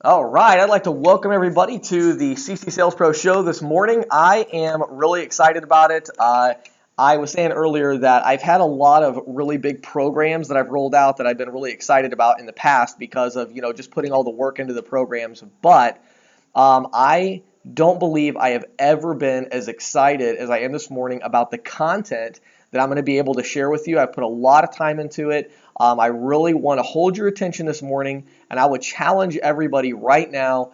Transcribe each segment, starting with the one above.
All right, I'd like to welcome everybody to the CCSalesPro show this morning. I am really excited about it. I was saying earlier that I've had a lot of really big programs that I've rolled out that I've been really excited about in the past because of, just putting all the work into the programs. But I don't believe I have ever been as excited as I am this morning about the content that I'm going to be able to share with you. I've put a lot of time into it. I really want to hold your attention this morning, and I would challenge everybody right now,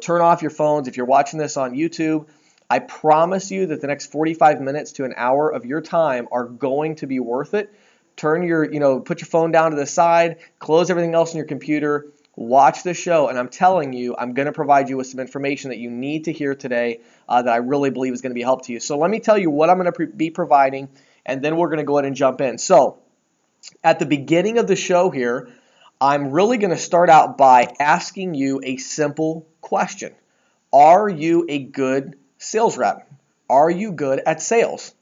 turn off your phones if you're watching this on YouTube. I promise you that the next 45 minutes to an hour of your time are going to be worth it. Put your phone down to the side, close everything else on your computer, watch the show, and I'm telling you, I'm going to provide you with some information that you need to hear today that I really believe is going to be a help to you. So let me tell you what I'm going to be providing, and then we're going to go ahead and jump in. So at the beginning of the show here, I'm really going to start out by asking you a simple question. Are you a good sales rep? Are you good at sales?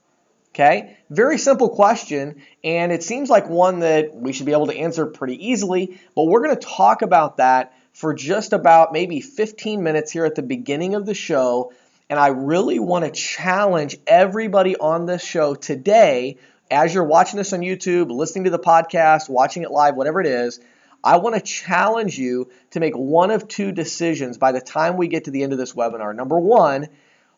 Okay, very simple question, and it seems like one that we should be able to answer pretty easily, but we're going to talk about that for just about maybe 15 minutes here at the beginning of the show, and I really want to challenge everybody on this show today, as you're watching this on YouTube, listening to the podcast, watching it live, whatever it is. I want to challenge you to make one of two decisions by the time we get to the end of this webinar. Number one,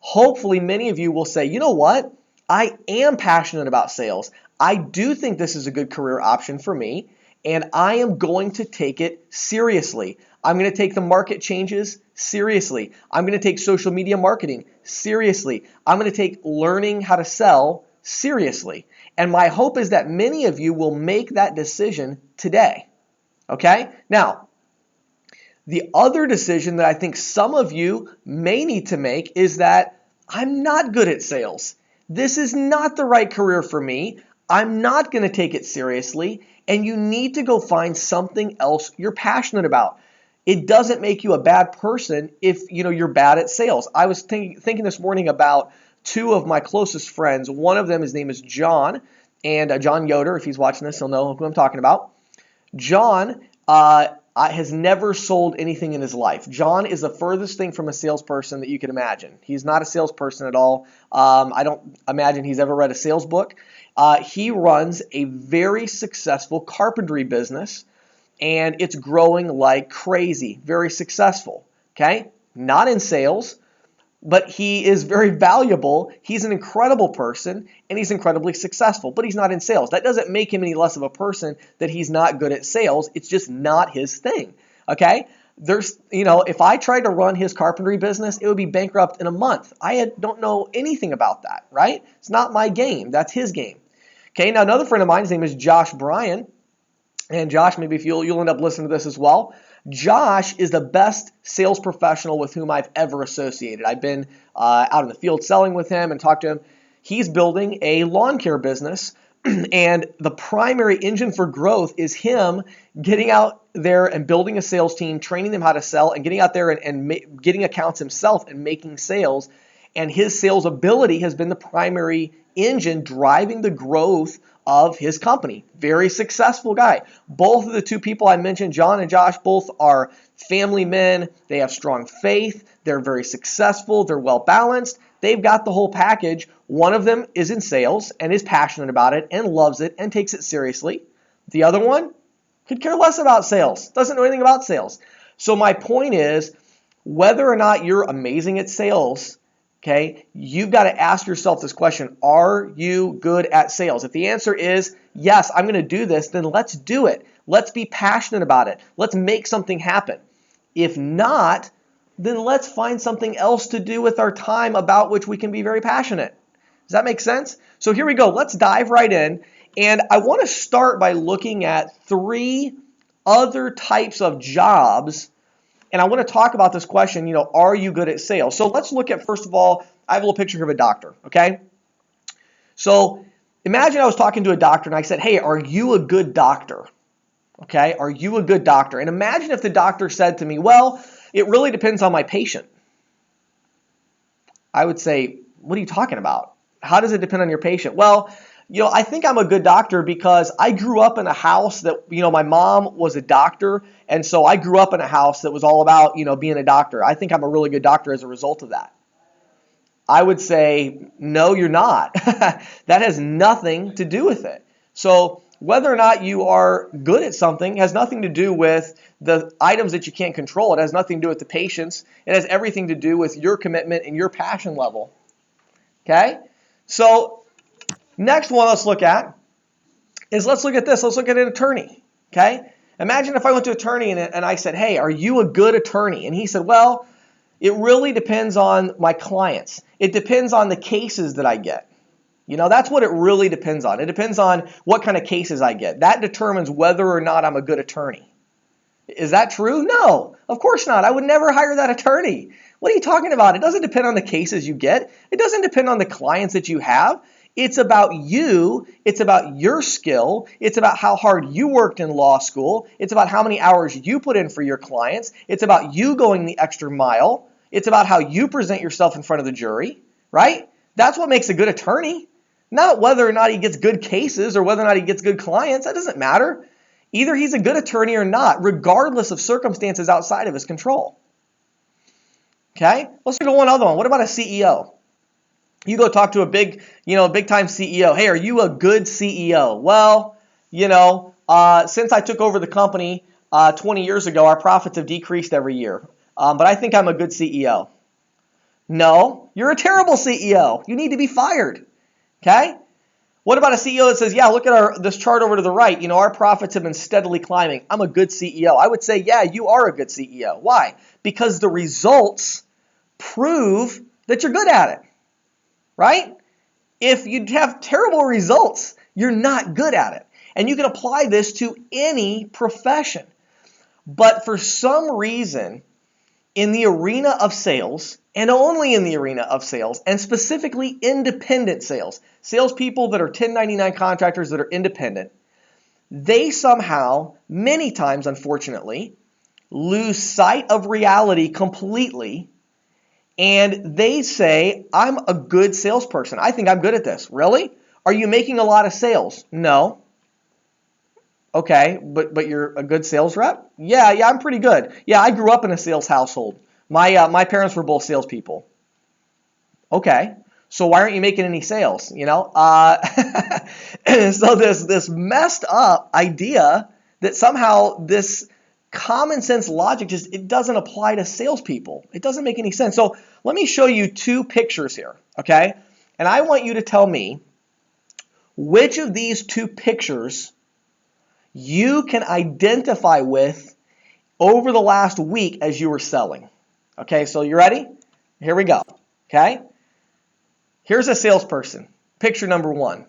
hopefully many of you will say, you know what? I am passionate about sales. I do think this is a good career option for me, and I am going to take it seriously. I'm going to take the market changes seriously. I'm going to take social media marketing seriously. I'm going to take learning how to sell seriously. And my hope is that many of you will make that decision today. Okay? Now, the other decision that I think some of you may need to make is that I'm not good at sales. This is not the right career for me. I'm not going to take it seriously, and you need to go find something else you're passionate about. It doesn't make you a bad person if you're bad at sales. I was thinking this morning about two of my closest friends. One of them, his name is John, and John Yoder. If he's watching this, he'll know who I'm talking about. John has never sold anything in his life. John is the furthest thing from a salesperson that you can imagine. He's not a salesperson at all. I don't imagine he's ever read a sales book. He runs a very successful carpentry business, and it's growing like crazy. Very successful. Okay? Not in sales, but he is very valuable. He's an incredible person, and he's incredibly successful, but he's not in sales. That doesn't make him any less of a person that he's not good at sales. It's just not his thing, okay? If I tried to run his carpentry business, it would be bankrupt in a month. Don't know anything about that, right? It's not my game. That's his game. Okay, now another friend of mine, his name is Josh Bryan, and Josh, maybe if you'll end up listening to this as well. Josh is the best sales professional with whom I've ever associated. I've been out in the field selling with him and talked to him. He's building a lawn care business, and the primary engine for growth is him getting out there and building a sales team, training them how to sell, and getting out there and getting accounts himself and making sales. And his sales ability has been the primary engine driving the growth of his company. Very successful guy. Both of the two people I mentioned, John and Josh, both are family men. They have strong faith. They're very successful. They're well balanced. They've got the whole package. One of them is in sales and is passionate about it and loves it and takes it seriously. The other one could care less about sales, doesn't know anything about sales. So my point is, whether or not you're amazing at sales, okay, you've got to ask yourself this question: are you good at sales? If the answer is yes, I'm going to do this, then let's do it. Let's be passionate about it. Let's make something happen. If not, then let's find something else to do with our time about which we can be very passionate. Does that make sense? So here we go. Let's dive right in. And I want to start by looking at three other types of jobs. And I want to talk about this question, are you good at sales? So let's look at, first of all, I have a little picture of a doctor, okay? So imagine I was talking to a doctor and I said, hey, are you a good doctor? Okay, are you a good doctor? And imagine if the doctor said to me, well, it really depends on my patient. I would say, what are you talking about? How does it depend on your patient? Well, I think I'm a good doctor because I grew up in a house that, my mom was a doctor. And so I grew up in a house that was all about, being a doctor. I think I'm a really good doctor as a result of that. I would say, no, you're not. That has nothing to do with it. So whether or not you are good at something has nothing to do with the items that you can't control. It has nothing to do with the patience. It has everything to do with your commitment and your passion level. Okay? So next one let's look at is, let's look at this. Let's look at an attorney. Okay? Imagine if I went to an attorney and I said, hey, are you a good attorney? And he said, well, it really depends on my clients. It depends on the cases that I get. That's what it really depends on. It depends on what kind of cases I get. That determines whether or not I'm a good attorney. Is that true? No, of course not. I would never hire that attorney. What are you talking about? It doesn't depend on the cases you get. It doesn't depend on the clients that you have. It's about you. It's about your skill. It's about how hard you worked in law school. It's about how many hours you put in for your clients. It's about you going the extra mile. It's about how you present yourself in front of the jury, right? That's what makes a good attorney. Not whether or not he gets good cases or whether or not he gets good clients. That doesn't matter. Either he's a good attorney or not, regardless of circumstances outside of his control. Okay? Let's look at one other one. What about a CEO? You go talk to a big time CEO. Hey, are you a good CEO? Well, since I took over the company 20 years ago, our profits have decreased every year. But I think I'm a good CEO. No, you're a terrible CEO. You need to be fired. Okay? What about a CEO that says, yeah, look at this chart over to the right. Our profits have been steadily climbing. I'm a good CEO. I would say, yeah, you are a good CEO. Why? Because the results prove that you're good at it. Right? If you have terrible results, you're not good at it. And you can apply this to any profession. But for some reason, in the arena of sales, and only in the arena of sales, and specifically independent sales, salespeople that are 1099 contractors that are independent, they somehow, many times unfortunately, lose sight of reality completely, and they say, I'm a good salesperson. I think I'm good at this. Really? Are you making a lot of sales? No. Okay, but you're a good sales rep? Yeah, I'm pretty good. Yeah, I grew up in a sales household. My parents were both salespeople. Okay, so why aren't you making any sales? So this messed up idea that somehow this common sense logic it doesn't apply to salespeople. It doesn't make any sense. So let me show you two pictures here, okay? And I want you to tell me which of these two pictures you can identify with over the last week as you were selling. Okay, so you ready? Here we go. Okay? Here's a salesperson. Picture number one.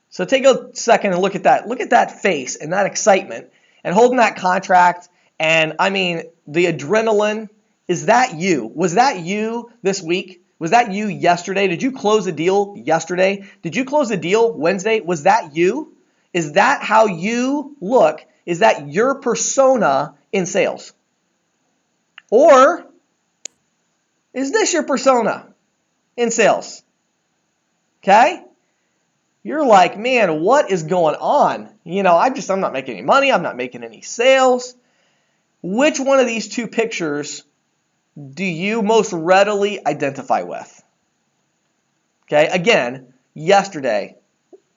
So take a second and look at that. Look at that face and that excitement and holding that contract. And I mean, the adrenaline. Is that you? Was that you this week? Was that you yesterday? Did you close a deal yesterday? Did you close a deal Wednesday? Was that you? Is that how you look? Is that your persona in sales? Or is this your persona in sales? Okay? You're like, man, what is going on? I'm not making any money. I'm not making any sales. Which one of these two pictures do you most readily identify with? Okay, again, yesterday,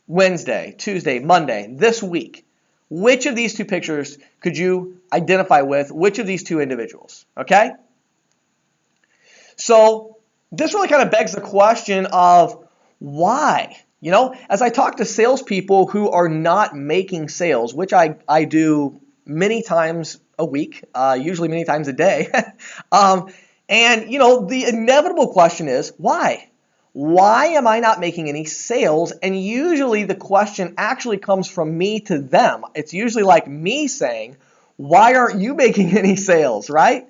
Wednesday, Tuesday, Monday, this week. Which of these two pictures could you identify with? Which of these two individuals? Okay? So this really kind of begs the question of why? As I talk to salespeople who are not making sales, which I do many times a week, usually many times a day, and the inevitable question is, why? Why am I not making any sales? And usually the question actually comes from me to them. It's usually like me saying, why aren't you making any sales, right?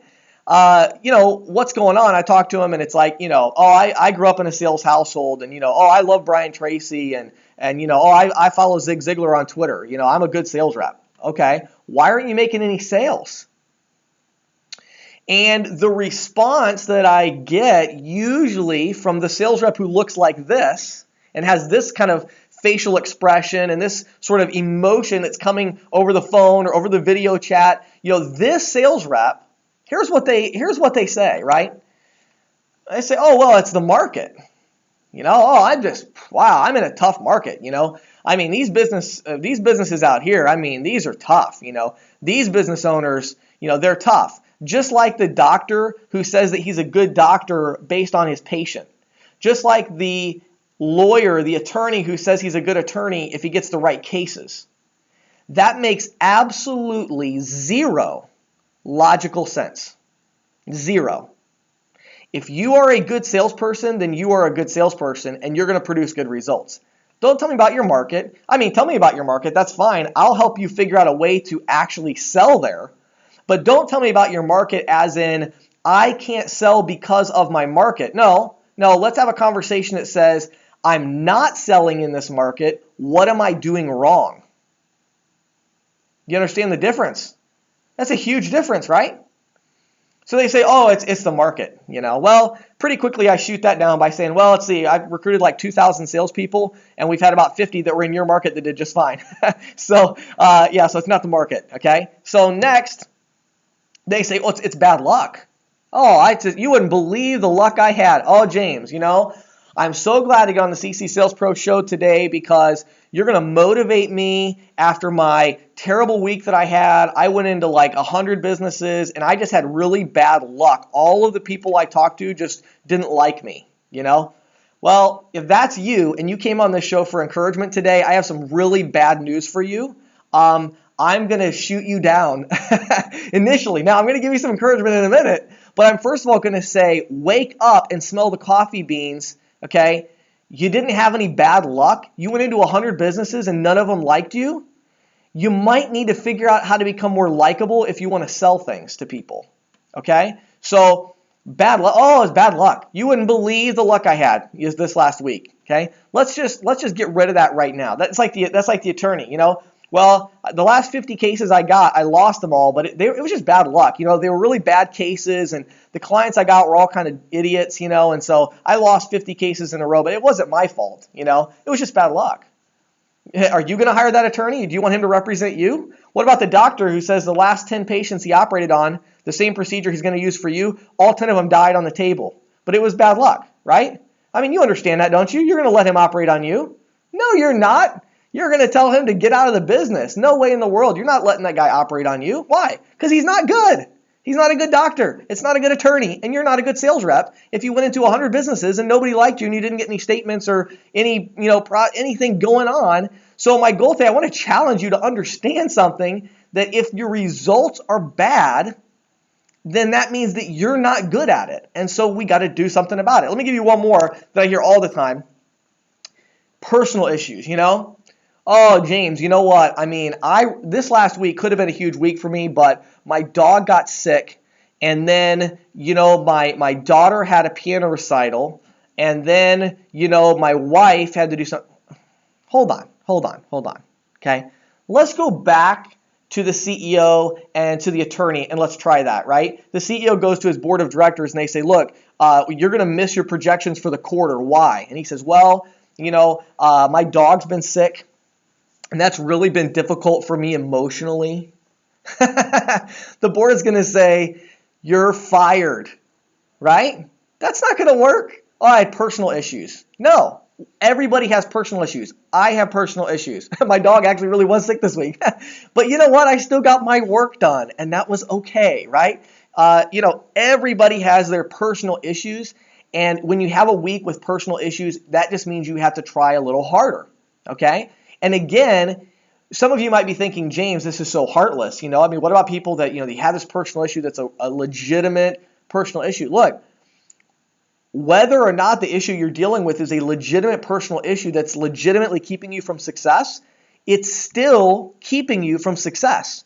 What's going on? I talk to them and it's like, I grew up in a sales household and, I love Brian Tracy and I follow Zig Ziglar on Twitter. I'm a good sales rep. Okay. Why aren't you making any sales? And the response that I get usually from the sales rep who looks like this, and has this kind of facial expression and this sort of emotion that's coming over the phone or over the video chat, this sales rep, here's what they say, right? They say, oh, well, it's the market. I'm in a tough market, I mean, these businesses out here, I mean, these are tough, These business owners, they're tough. Just like the doctor who says that he's a good doctor based on his patient. Just like the lawyer, the attorney who says he's a good attorney if he gets the right cases. That makes absolutely zero logical sense. Zero. If you are a good salesperson, then you are a good salesperson and you're going to produce good results. Don't tell me about your market. I mean, tell me about your market. That's fine. I'll help you figure out a way to actually sell there. But don't tell me about your market as in, I can't sell because of my market. No, let's have a conversation that says, I'm not selling in this market. What am I doing wrong? You understand the difference? That's a huge difference, right? So they say, oh, it's the market, Well, pretty quickly I shoot that down by saying, well, let's see, I've recruited like 2,000 salespeople, and we've had about 50 that were in your market that did just fine. So it's not the market, okay? So next, they say, oh, it's bad luck. Oh, you wouldn't believe the luck I had. Oh, James, I'm so glad to get on the CC Sales Pro show today because you're going to motivate me after my terrible week that I had. I went into like 100 businesses and I just had really bad luck. All of the people I talked to just didn't like me, Well, if that's you and you came on this show for encouragement today, I have some really bad news for you. I'm going to shoot you down initially. Now, I'm going to give you some encouragement in a minute, but I'm first of all going to say, wake up and smell the coffee beans, okay? You didn't have any bad luck. You went into 100 businesses and none of them liked you. You might need to figure out how to become more likable if you want to sell things to people, okay? So bad luck. Oh, it's bad luck. You wouldn't believe the luck I had this last week, okay? Let's just get rid of that right now. That's like the attorney, Well, the last 50 cases I got, I lost them all, but it was just bad luck. They were really bad cases, and the clients I got were all kind of idiots, and so I lost 50 cases in a row, but it wasn't my fault, It was just bad luck. Are you going to hire that attorney? Do you want him to represent you? What about the doctor who says the last 10 patients he operated on, the same procedure he's going to use for you, all 10 of them died on the table, but it was bad luck, right? I mean, you understand that, don't you? You're going to let him operate on you? No, you're not. You're going to tell him to get out of the business. No way in the world. You're not letting that guy operate on you. Why? Because he's not good. He's not a good doctor. It's not a good attorney. And you're not a good sales rep if you went into 100 businesses and nobody liked you and you didn't get any statements or any, anything going on. So my goal today, I want to challenge you to understand something, that if your results are bad, then that means that you're not good at it. And so we got to do something about it. Let me give you one more that I hear all the time. Personal issues, Oh, James, you know what? I mean, this last week could have been a huge week for me, but my dog got sick, and then, my daughter had a piano recital, and then, my wife had to do something. Hold on, okay? Let's go back to the CEO and to the attorney, and let's try that, right? The CEO goes to his board of directors, and they say, look, you're going to miss your projections for the quarter. Why? And he says, well, my dog's been sick. And that's really been difficult for me emotionally. The board is going to say, you're fired, right? That's not going to work. Oh, I had personal issues. No, everybody has personal issues. I have personal issues. My dog actually really was sick this week. But you know what? I still got my work done, and that was okay, right? Everybody has their personal issues. And when you have a week with personal issues, that just means you have to try a little harder, okay? And again, some of you might be thinking, James, this is so heartless. What about people that, they have this personal issue that's a legitimate personal issue? Look, whether or not the issue you're dealing with is a legitimate personal issue that's legitimately keeping you from success, it's still keeping you from success.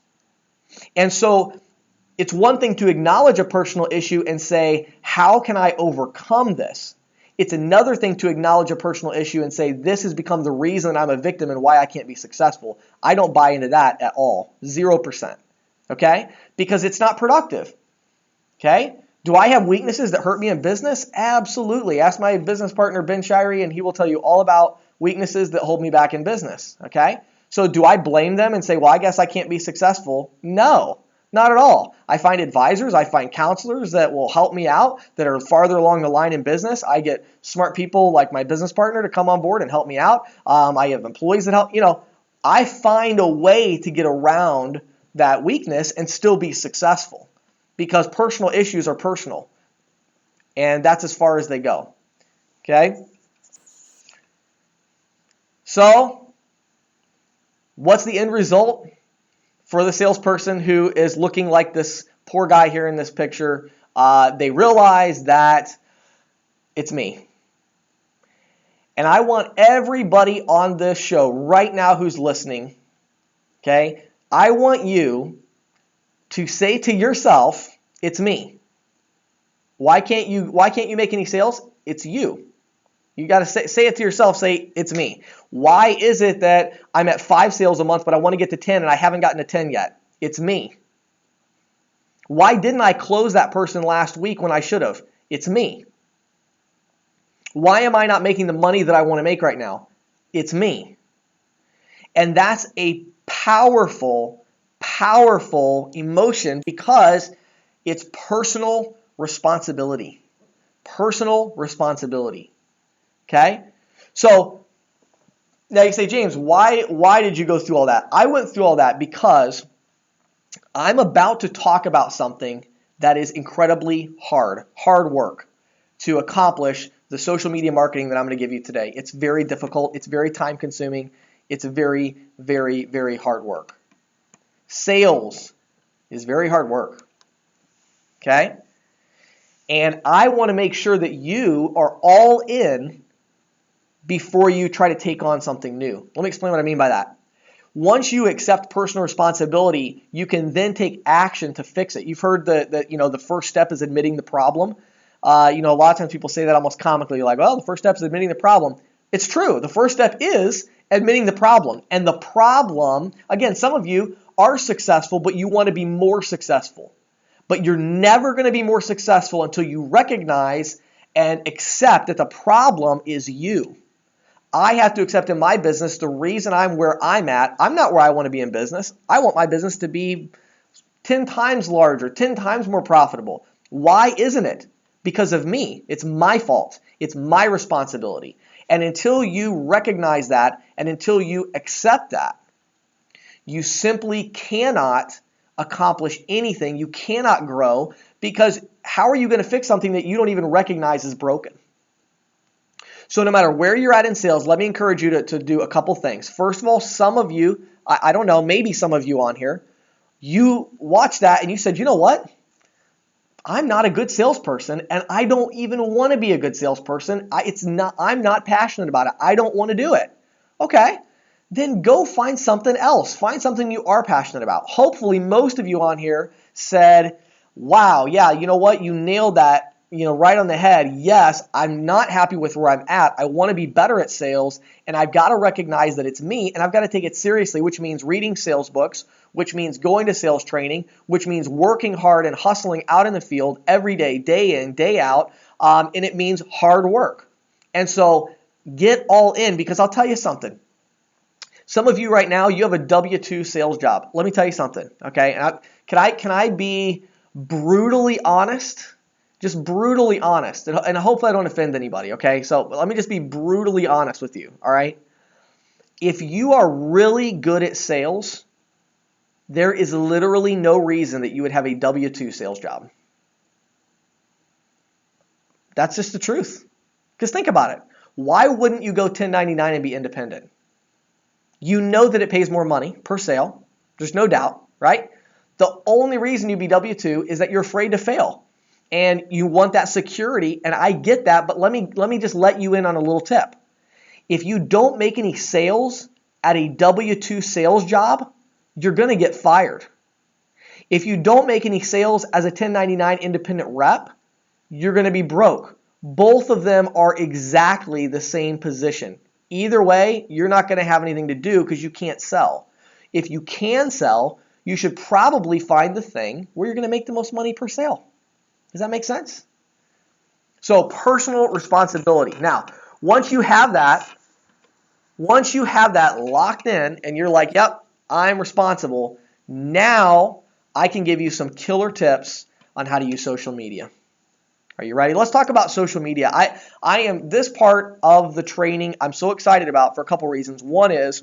And so it's one thing to acknowledge a personal issue and say, how can I overcome this? It's another thing to acknowledge a personal issue and say, this has become the reason I'm a victim and why I can't be successful. I don't buy into that at all. 0%. Okay? Because it's not productive. Okay? Do I have weaknesses that hurt me in business? Absolutely. Ask my business partner, Ben Shirey, and he will tell you all about weaknesses that hold me back in business, okay? So do I blame them and say, well, I guess I can't be successful? No, not at all. I find advisors, I find counselors that will help me out that are farther along the line in business. I get smart people like my business partner to come on board and help me out. I have employees that help. I find a way to get around that weakness and still be successful because personal issues are personal. And that's as far as they go. Okay? So, what's the end result for the salesperson who is looking like this poor guy here in this picture? They realize that it's me. And I want everybody on this show right now who's listening, okay? I want you to say to yourself, it's me. Why can't you make any sales? It's you. You got to say it to yourself, say, it's me. Why is it that I'm at 5 sales a month, but I want to get to 10 and I haven't gotten to 10 yet? It's me. Why didn't I close that person last week when I should have? It's me. Why am I not making the money that I want to make right now? It's me. And that's a powerful, powerful emotion because it's personal responsibility. Personal responsibility. Okay? So, now you say, James, why did you go through all that? I went through all that because I'm about to talk about something that is incredibly hard work to accomplish the social media marketing that I'm going to give you today. It's very difficult. It's very time consuming. It's very, very, very hard work. Sales is very hard work. Okay? And I want to make sure that you are all in before you try to take on something new. Let me explain what I mean by that. Once you accept personal responsibility, you can then take action to fix it. You've heard that the first step is admitting the problem. A lot of times people say that almost comically, like, well, the first step is admitting the problem. It's true. The first step is admitting the problem. And the problem, again, some of you are successful, but you want to be more successful. But you're never going to be more successful until you recognize and accept that the problem is you. I have to accept in my business the reason I'm where I'm at. I'm not where I want to be in business. I want my business to be 10 times larger, 10 times more profitable. Why isn't it? Because of me. It's my fault. It's my responsibility. And until you recognize that and until you accept that, you simply cannot accomplish anything. You cannot grow because how are you going to fix something that you don't even recognize is broken? So no matter where you're at in sales, let me encourage you to do a couple things. First of all, some of you, I don't know, maybe some of you on here, you watched that and you said, you know what? I'm not a good salesperson and I don't even want to be a good salesperson. I'm not passionate about it. I don't want to do it. Okay, then go find something else. Find something you are passionate about. Hopefully most of you on here said, wow, yeah, you know what? You nailed that. Right on the head. Yes, I'm not happy with where I'm at. I want to be better at sales, and I've got to recognize that it's me, and I've got to take it seriously, which means reading sales books, which means going to sales training, which means working hard and hustling out in the field every day, day in, day out, and it means hard work. And so get all in, because I'll tell you something. Some of you right now, you have a W-2 sales job. Let me tell you something, okay? And can I be brutally honest? Just brutally honest. And hopefully I don't offend anybody, okay? So let me just be brutally honest with you, all right? If you are really good at sales, there is literally no reason that you would have a W-2 sales job. That's just the truth. Because think about it. Why wouldn't you go 1099 and be independent? You know that it pays more money per sale. There's no doubt, right? The only reason you'd be W-2 is that you're afraid to fail. And you want that security, and I get that, but let me just let you in on a little tip. If you don't make any sales at a W-2 sales job, you're going to get fired. If you don't make any sales as a 1099 independent rep, you're going to be broke. Both of them are exactly the same position. Either way, you're not going to have anything to do because you can't sell. If you can sell, you should probably find the thing where you're going to make the most money per sale. Does that make sense? So personal responsibility. Now, once you have that, Once you have that locked in and you're like, yep, I'm responsible, now I can give you some killer tips on how to use social media. Are you ready? Let's talk about social media. I am this part of the training I'm so excited about for a couple reasons. One is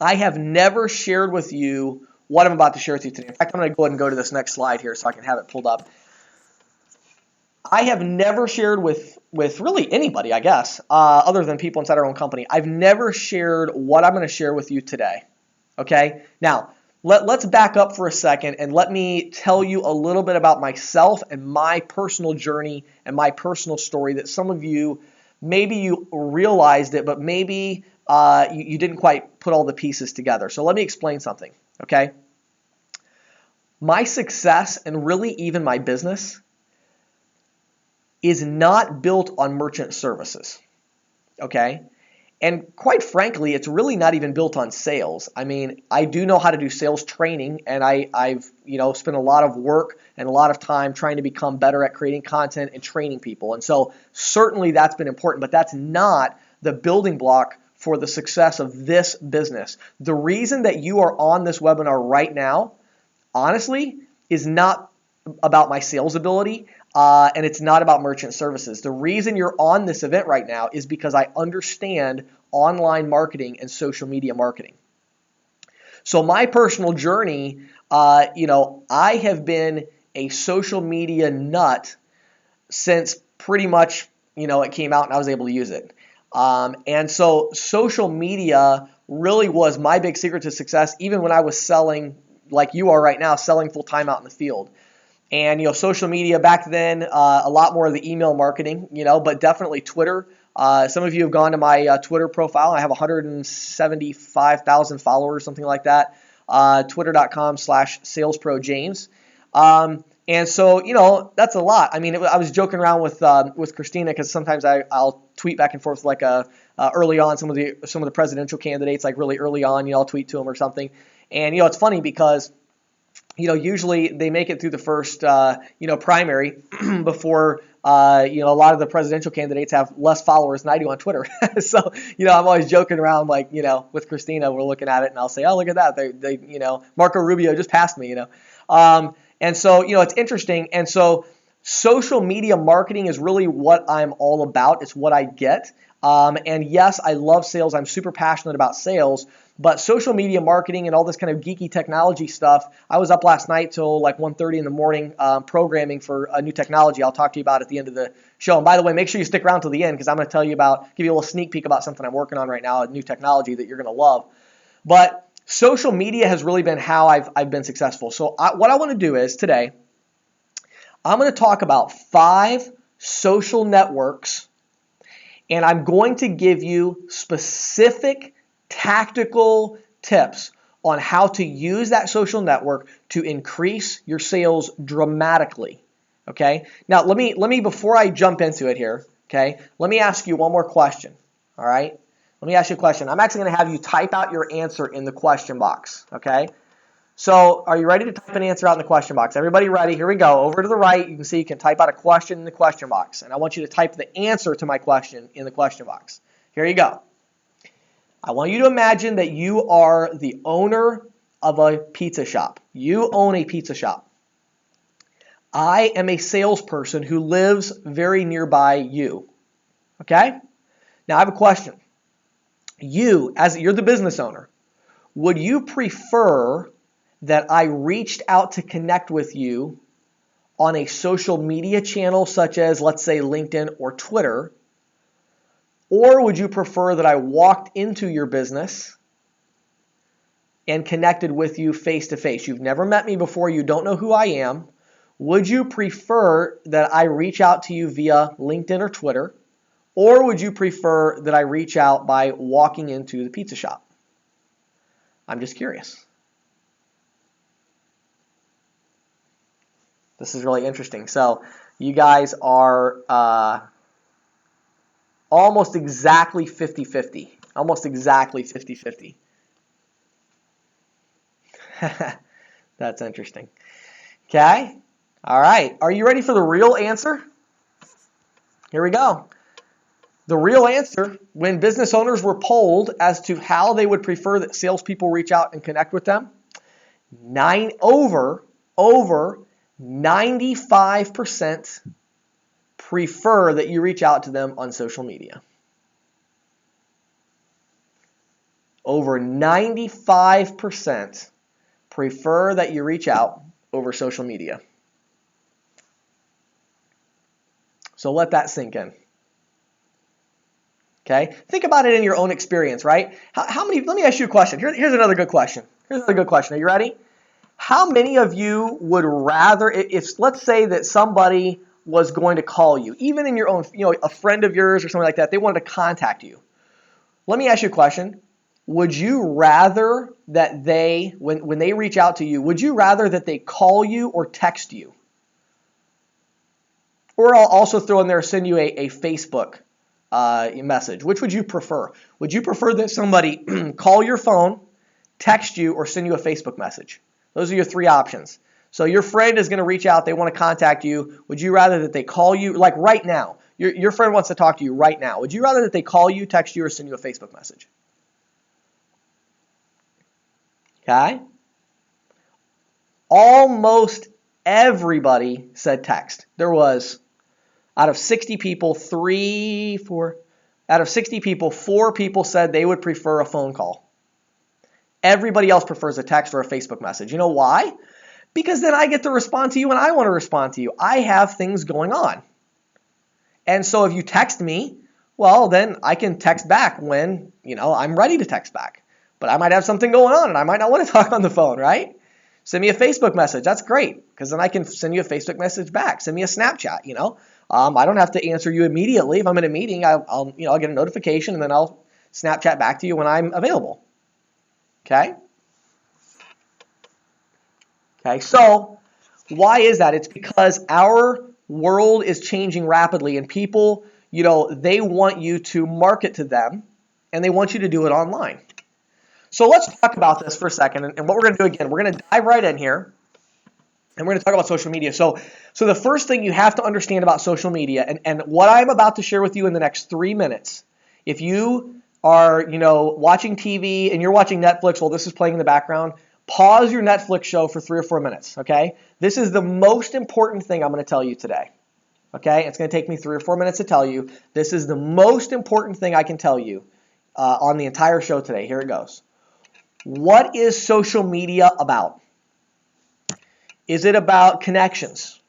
I have never shared with you what I'm about to share with you today. In fact, I'm going to go ahead and go to this next slide here so I can have it pulled up. I have never shared with really anybody, I guess, other than people inside our own company. I've never shared what I'm going to share with you today. Okay? Now, let's back up for a second and let me tell you a little bit about myself and my personal journey and my personal story that some of you, maybe you realized it, but maybe you didn't quite put all the pieces together. So let me explain something, okay? My success and really even my business is not built on merchant services, okay? And quite frankly, it's really not even built on sales. I mean, I do know how to do sales training, and I've spent a lot of work and a lot of time trying to become better at creating content and training people. And so certainly that's been important, but that's not the building block for the success of this business. The reason that you are on this webinar right now, honestly, is not about my sales ability. And it's not about merchant services. The reason you're on this event right now is because I understand online marketing and social media marketing. So my personal journey, I have been a social media nut since pretty much, it came out and I was able to use it. And so social media really was my big secret to success, even when I was selling, like you are right now, selling full-time out in the field. And, social media back then, a lot more of the email marketing, but definitely Twitter. Some of you have gone to my Twitter profile. I have 175,000 followers, something like that. Twitter.com/SalesProJames. And so, that's a lot. I mean, I was joking around with Christina because sometimes I'll tweet back and forth like early on some of the presidential candidates, like really early on, I'll tweet to them or something. And, it's funny because usually they make it through the first, primary before, a lot of the presidential candidates have less followers than I do on Twitter. So, I'm always joking around, like, with Christina, we're looking at it and I'll say, oh, look at that. They Marco Rubio just passed me, And so, it's interesting. And so social media marketing is really what I'm all about. It's what I get. And yes, I love sales. I'm super passionate about sales. But social media marketing and all this kind of geeky technology stuff, I was up last night till like 1:30 in the morning programming for a new technology I'll talk to you about at the end of the show. And by the way, make sure you stick around till the end because I'm going to give you a little sneak peek about something I'm working on right now, a new technology that you're going to love. But social media has really been how I've been successful. So what I want to do is today, I'm going to talk about 5 social networks, and I'm going to give you specific tactical tips on how to use that social network to increase your sales dramatically. Okay? Now, let me before I jump into it here, okay? Let me ask you one more question. All right? Let me ask you a question. I'm actually going to have you type out your answer in the question box, okay? So, are you ready to type an answer out in the question box? Everybody ready? Here we go. Over to the right, you can see you can type out a question in the question box, and I want you to type the answer to my question in the question box. Here you go. I want you to imagine that you are the owner of a pizza shop. You own a pizza shop. I am a salesperson who lives very nearby you. Okay? Now I have a question. You're the business owner. Would you prefer that I reached out to connect with you on a social media channel such as, let's say, LinkedIn or Twitter? Or would you prefer that I walked into your business and connected with you face to face? You've never met me before. You don't know who I am. Would you prefer that I reach out to you via LinkedIn or Twitter? Or would you prefer that I reach out by walking into the pizza shop? I'm just curious. This is really interesting. So you guys are almost exactly 50-50. Almost exactly 50-50. That's interesting. Okay. All right. Are you ready for the real answer? Here we go. The real answer, when business owners were polled as to how they would prefer that salespeople reach out and connect with them, over 95% prefer that you reach out to them on social media. Over 95% prefer that you reach out over social media. So let that sink in. Okay? Think about it in your own experience, right? How many, let me ask you a question. Here's another good question. Here's another good question. Are you ready? How many of you would rather, if let's say that somebody was going to call you, even in your own, a friend of yours or something like that, they wanted to contact you. Let me ask you a question. Would you rather that they, when they reach out to you, would you rather that they call you or text you? Or I'll also throw in there, send you a Facebook message. Which would you prefer? Would you prefer that somebody call your phone, text you, or send you a Facebook message? Those are your three options. So your friend is going to reach out. They want to contact you. Would you rather that they call you, like right now? Your friend wants to talk to you right now. Would you rather that they call you, text you, or send you a Facebook message? Okay? Almost everybody said text. There was, out of 60 people, 4 people said they would prefer a phone call. Everybody else prefers a text or a Facebook message. You know why? Because then I get to respond to you when I want to respond to you. I have things going on. And so if you text me, well, then I can text back when, I'm ready to text back. But I might have something going on and I might not want to talk on the phone, right? Send me a Facebook message. That's great, because then I can send you a Facebook message back. Send me a Snapchat, I don't have to answer you immediately. If I'm in a meeting, I'll get a notification and then I'll Snapchat back to you when I'm available. Okay? Okay, so why is that? It's because our world is changing rapidly and people, they want you to market to them and they want you to do it online. So let's talk about this for a second. And what we're going to do again, we're going to dive right in here and we're going to talk about social media. So the first thing you have to understand about social media and what I'm about to share with you in the next 3 minutes, if you are, watching TV and you're watching Netflix while this is playing in the background, pause your Netflix show for 3 or 4 minutes, okay? This is the most important thing I'm going to tell you today, okay? It's going to take me 3 or 4 minutes to tell you. This is the most important thing I can tell you on the entire show today. Here it goes. What is social media about? Is it about connections?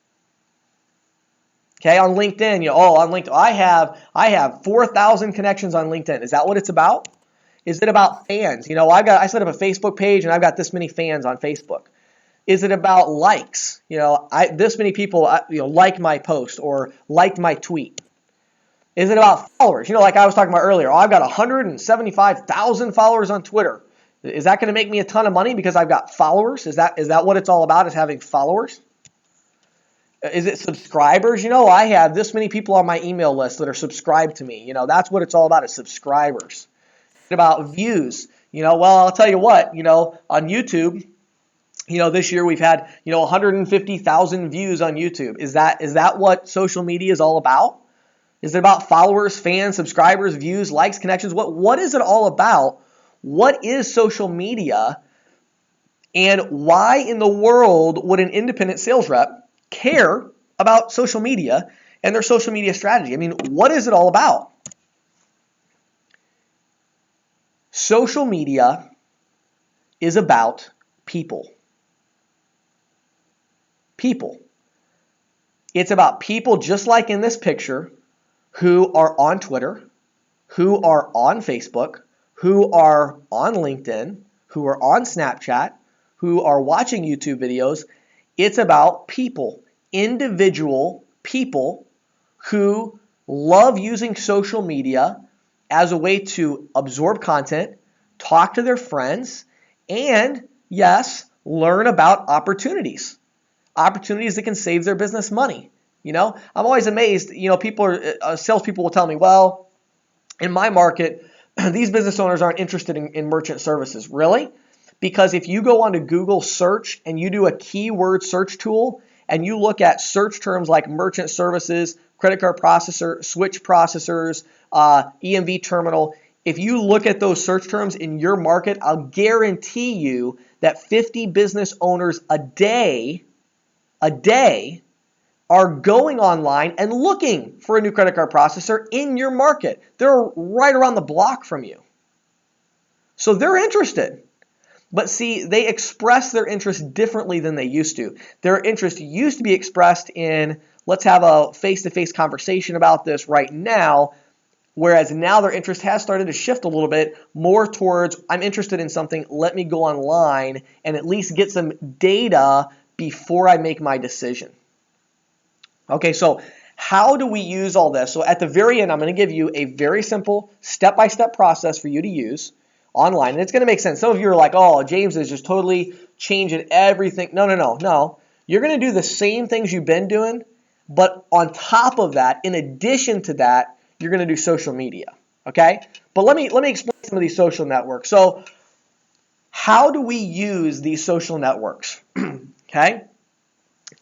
Okay, on LinkedIn, on LinkedIn, I have 4,000 connections on LinkedIn. Is that what it's about? Is it about fans? I set up a Facebook page and I've got this many fans on Facebook. Is it about likes? This many people like my post or liked my tweet. Is it about followers? Like I was talking about earlier, I've got 175,000 followers on Twitter. Is that going to make me a ton of money because I've got followers? Is that what it's all about, is having followers? Is it subscribers? I have this many people on my email list that are subscribed to me. That's what it's all about, is subscribers. It's about views. Well, I'll tell you what, on YouTube, this year we've had, 150,000 views on YouTube. Is that what social media is all about? Is it about followers, fans, subscribers, views, likes, connections? What is it all about? What is social media? And why in the world would an independent sales rep care about social media and their social media strategy? I mean, what is it all about? Social media is about people. People. It's about people just like in this picture who are on Twitter, who are on Facebook, who are on LinkedIn, who are on Snapchat, who are watching YouTube videos. It's about people, individual people who love using social media as a way to absorb content, talk to their friends, and yes, learn about opportunities that can save their business money. I'm always amazed, salespeople will tell me, well, in my market, these business owners aren't interested in merchant services. Really? Because if you go onto Google search and you do a keyword search tool and you look at search terms like merchant services, credit card processor, switch processors, EMV terminal. If you look at those search terms in your market, I'll guarantee you that 50 business owners a day are going online and looking for a new credit card processor in your market. They're right around the block from you. So they're interested. But see, they express their interest differently than they used to. Their interest used to be expressed in, let's have a face-to-face conversation about this right now, whereas now their interest has started to shift a little bit more towards, I'm interested in something, let me go online and at least get some data before I make my decision. Okay, so how do we use all this? So at the very end, I'm going to give you a very simple step-by-step process for you to use online. And it's going to make sense. Some of you are like, oh, James is just totally changing everything. No. You're going to do the same things you've been doing, but on top of that, in addition to that, you're going to do social media. Okay? But let me explain some of these social networks. So how do we use these social networks? Okay?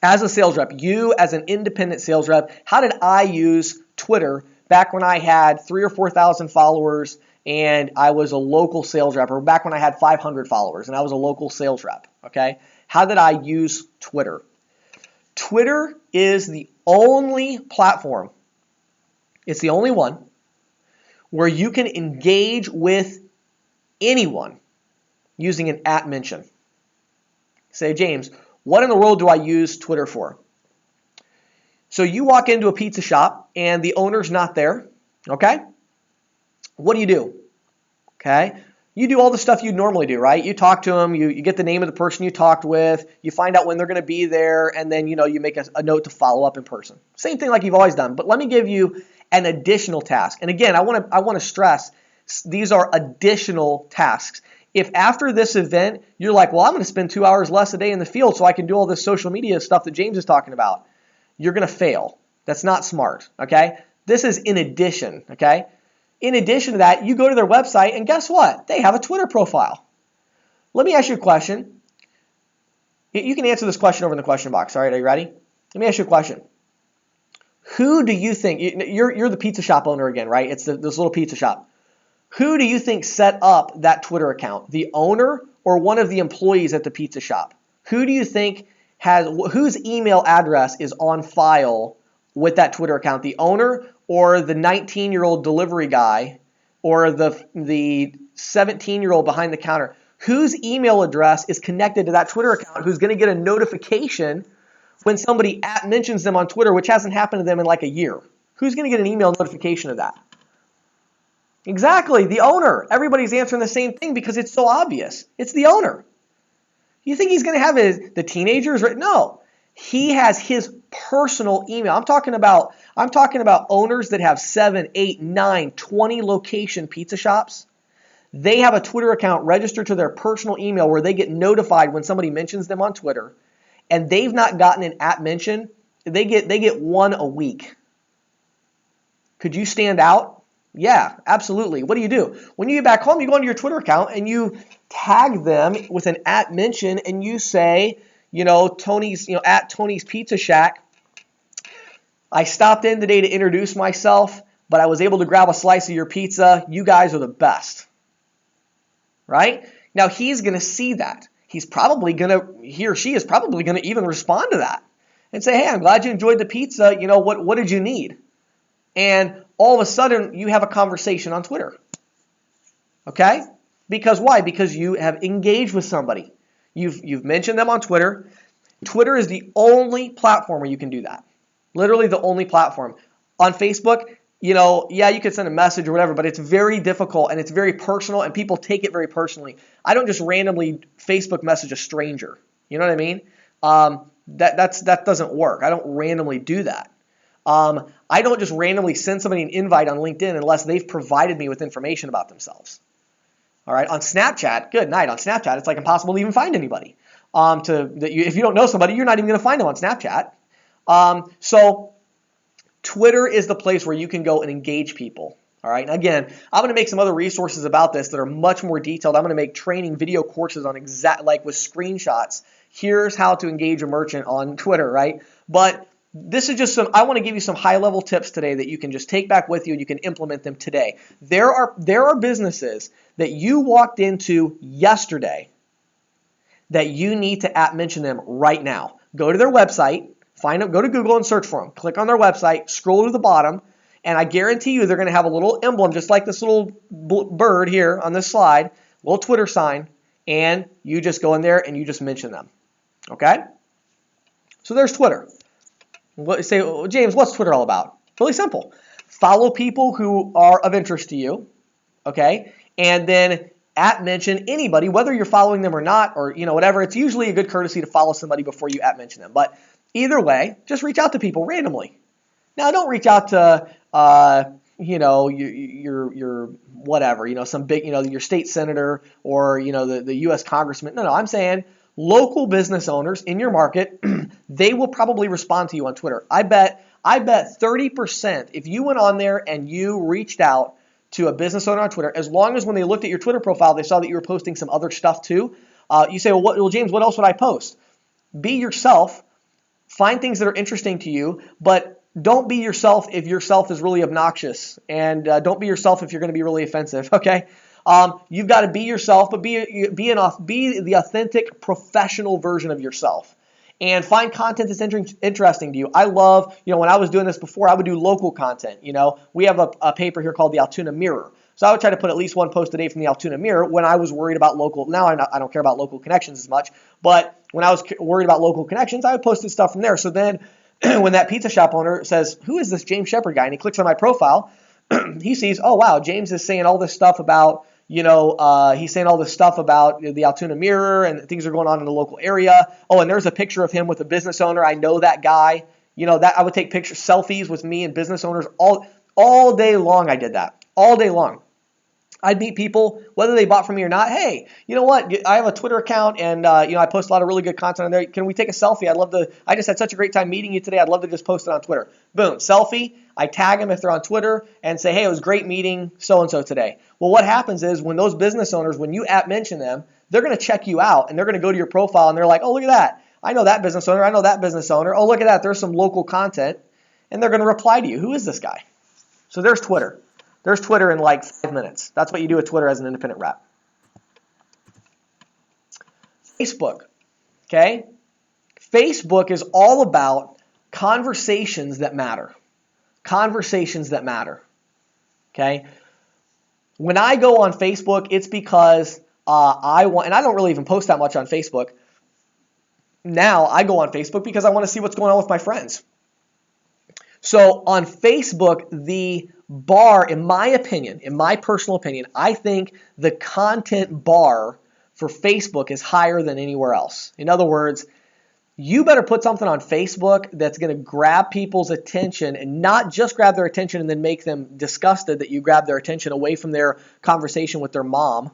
As a sales rep, you as an independent sales rep, how did I use Twitter back when I had 3,000 or 4,000 followers and I was a local sales rep, or back when I had 500 followers and I was a local sales rep, okay? How did I use Twitter? Twitter is the only platform, it's the only one, where you can engage with anyone using an @ mention. Say, James, what in the world do I use Twitter for? So you walk into a pizza shop and the owner's not there, okay? What do? Okay? You do all the stuff you'd normally do, right? You talk to them, you get the name of the person you talked with, you find out when they're going to be there, and then you make a note to follow up in person. Same thing like you've always done, but let me give you an additional task. And again, I want to stress these are additional tasks. If after this event, you're like, well, I'm going to spend 2 hours less a day in the field so I can do all this social media stuff that James is talking about, you're going to fail. That's not smart, okay? This is in addition, okay? In addition to that, you go to their website and guess what? They have a Twitter profile. Let me ask you a question. You can answer this question over in the question box. All right, are you ready? Let me ask you a question. Who do you think, you're the pizza shop owner again, right? It's this little pizza shop. Who do you think set up that Twitter account? The owner or one of the employees at the pizza shop? Who do you think whose email address is on file with that Twitter account? The owner or the 19-year-old delivery guy or the 17-year-old behind the counter? Whose email address is connected to that Twitter account who's going to get a notification when somebody mentions them on Twitter, which hasn't happened to them in like a year? Who's going to get an email notification of that? Exactly, the owner. Everybody's answering the same thing because it's so obvious. It's the owner. You think he's going to have the teenagers? No, he has his personal email. I'm talking about owners that have 7, 8, 9, 20 location pizza shops. They have a Twitter account registered to their personal email where they get notified when somebody mentions them on Twitter, and they've not gotten an @ mention. They get one a week. Could you stand out? Yeah, absolutely. What do? When you get back home, you go onto your Twitter account and you tag them with an @ mention and you say, Tony's, at Tony's Pizza Shack. I stopped in today to introduce myself, but I was able to grab a slice of your pizza. You guys are the best. Right? Now he's going to see that. He or she is probably going to even respond to that and say, hey, I'm glad you enjoyed the pizza. What did you need? And all of a sudden, you have a conversation on Twitter. Okay? Because why? Because you have engaged with somebody. You've mentioned them on Twitter. Twitter is the only platform where you can do that. Literally the only platform. On Facebook, you could send a message or whatever, but it's very difficult and it's very personal and people take it very personally. I don't just randomly Facebook message a stranger. You know what I mean? That doesn't work. I don't randomly do that. I don't just randomly send somebody an invite on LinkedIn unless they've provided me with information about themselves. All right. On Snapchat, good night. On Snapchat, it's like impossible to even find anybody. If you don't know somebody, you're not even going to find them on Snapchat. So Twitter is the place where you can go and engage people. All right. And again, I'm going to make some other resources about this that are much more detailed. I'm going to make training video courses on with screenshots. Here's how to engage a merchant on Twitter, right? But this is just I want to give you some high-level tips today that you can just take back with you and you can implement them today. There are businesses that you walked into yesterday that you need to mention them right now. Go to their website, go to Google and search for them. Click on their website, scroll to the bottom, and I guarantee you they're going to have a little emblem just like this little bird here on this slide, little Twitter sign, and you just go in there and you just mention them. Okay? So there's Twitter. Say, well, James, what's Twitter all about? Really simple. Follow people who are of interest to you, okay? And then @mention anybody, whether you're following them or not, or whatever. It's usually a good courtesy to follow somebody before you @mention them. But either way, just reach out to people randomly. Now, don't reach out to your whatever, some big, your state senator or the U.S. congressman. No, I'm saying local business owners in your market, they will probably respond to you on Twitter. I bet 30% if you went on there and you reached out to a business owner on Twitter, as long as when they looked at your Twitter profile, they saw that you were posting some other stuff too. You say, well, James, what else would I post? Be yourself. Find things that are interesting to you, but don't be yourself if yourself is really obnoxious, and don't be yourself if you're going to be really offensive. Okay. You've got to be yourself, but be the authentic, professional version of yourself. And find content that's interesting to you. I love, when I was doing this before, I would do local content. We have a paper here called the Altoona Mirror. So I would try to put at least one post a day from the Altoona Mirror when I was worried about local. Now I don't care about local connections as much, but when I was worried about local connections, I would post this stuff from there. So then when that pizza shop owner says, who is this James Shepard guy? And he clicks on my profile, he sees, oh, wow, James is saying all this stuff about he's saying all this stuff about the Altoona Mirror and things are going on in the local area. Oh, and there's a picture of him with a business owner. I know that guy. That I would take pictures, selfies with me and business owners all day long. I did that all day long. I'd meet people, whether they bought from me or not. Hey, you know what? I have a Twitter account and I post a lot of really good content on there. Can we take a selfie? I just had such a great time meeting you today. I'd love to just post it on Twitter. Boom, selfie. I tag them if they're on Twitter and say, hey, it was great meeting so-and-so today. Well, what happens is when those business owners, when you mention them, they're going to check you out and they're going to go to your profile and they're like, oh, look at that. I know that business owner. I know that business owner. Oh, look at that. There's some local content. And they're going to reply to you. Who is this guy? So there's Twitter. There's Twitter in like 5 minutes. That's what you do with Twitter as an independent rep. Facebook. Okay? Facebook is all about conversations that matter. Conversations that matter. Okay? When I go on Facebook, it's because I want, and I don't really even post that much on Facebook. Now I go on Facebook because I want to see what's going on with my friends. So on Facebook, the bar, in my opinion, in my personal opinion, I think the content bar for Facebook is higher than anywhere else. In other words, you better put something on Facebook that's going to grab people's attention and not just grab their attention and then make them disgusted that you grab their attention away from their conversation with their mom,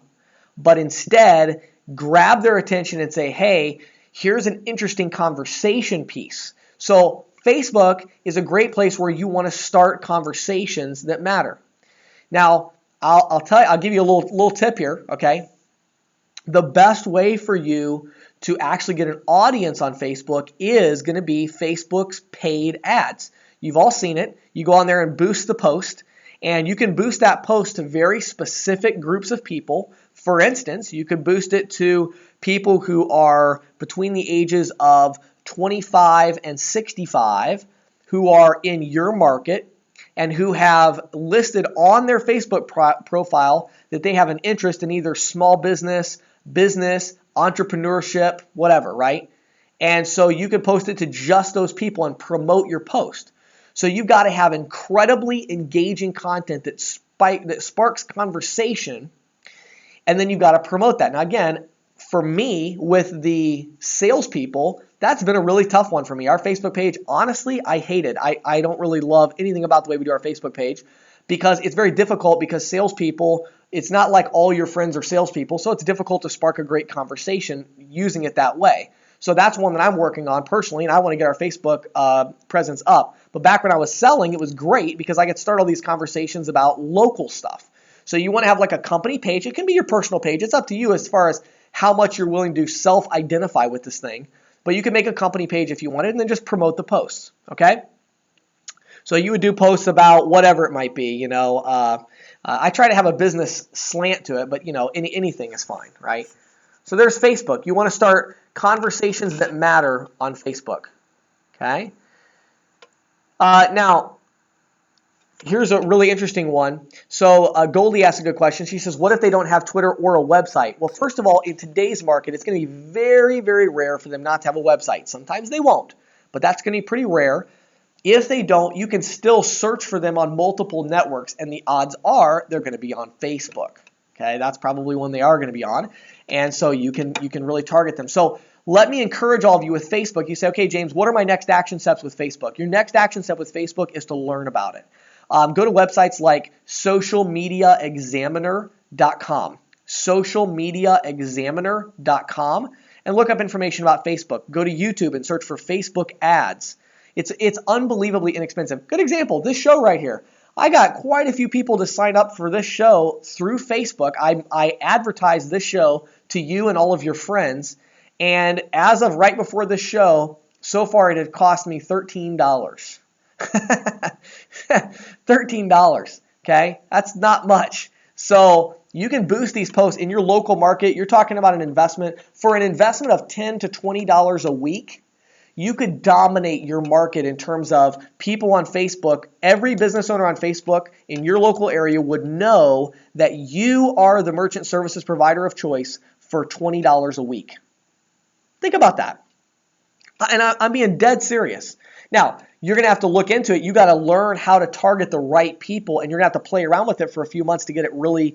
but instead grab their attention and say, hey, here's an interesting conversation piece. So Facebook is a great place where you want to start conversations that matter. Now, I'll give you a little tip here, okay? The best way for you to actually get an audience on Facebook is going to be Facebook's paid ads. You've all seen it. You go on there and boost the post, and you can boost that post to very specific groups of people. For instance, you could boost it to people who are between the ages of 25 and 65 who are in your market and who have listed on their Facebook profile that they have an interest in either small business, entrepreneurship, whatever, right? And so you can post it to just those people and promote your post. So you've got to have incredibly engaging content that sparks conversation, and then you've got to promote that. Now again, for me, with the salespeople, that's been a really tough one for me. Our Facebook page, honestly, I hate it. I don't really love anything about the way we do our Facebook page because it's very difficult because salespeople, it's not like all your friends are salespeople, so it's difficult to spark a great conversation using it that way. So that's one that I'm working on personally, and I want to get our Facebook presence up. But back when I was selling, it was great because I could start all these conversations about local stuff. So you want to have like a company page. It can be your personal page. It's up to you as far as how much you're willing to self-identify with this thing. but you can make a company page if you wanted and then just promote the posts, okay? So you would do posts about whatever it might be, I try to have a business slant to it, but anything is fine, right? So there's Facebook. You want to start conversations that matter on Facebook, okay? Now, here's a really interesting one. So Goldie asked a good question. She says, what if they don't have Twitter or a website? Well, first of all, in today's market, it's going to be very, very rare for them not to have a website. Sometimes they won't, but that's going to be pretty rare. If they don't, you can still search for them on multiple networks, and the odds are they're going to be on Facebook. Okay, that's probably one they are going to be on, and so you can really target them. So let me encourage all of you with Facebook. You say, okay, James, what are my next action steps with Facebook? Your next action step with Facebook is to learn about it. Go to websites like socialmediaexaminer.com, socialmediaexaminer.com, and look up information about Facebook. Go to YouTube and search for Facebook ads. It's unbelievably inexpensive. Good example, this show right here. I got quite a few people to sign up for this show through Facebook. I advertised this show to you and all of your friends, and as of right before this show, so far it had cost me $13. $13, okay? That's not much. So you can boost these posts in your local market. You're talking about an investment. For an investment of $10 to $20 a week, you could dominate your market in terms of people on Facebook. Every business owner on Facebook in your local area would know that you are the merchant services provider of choice for $20 a week. Think about that. And I'm being dead serious. Now, you're going to have to look into it. You got to learn how to target the right people, and you're going to have to play around with it for a few months to get it really,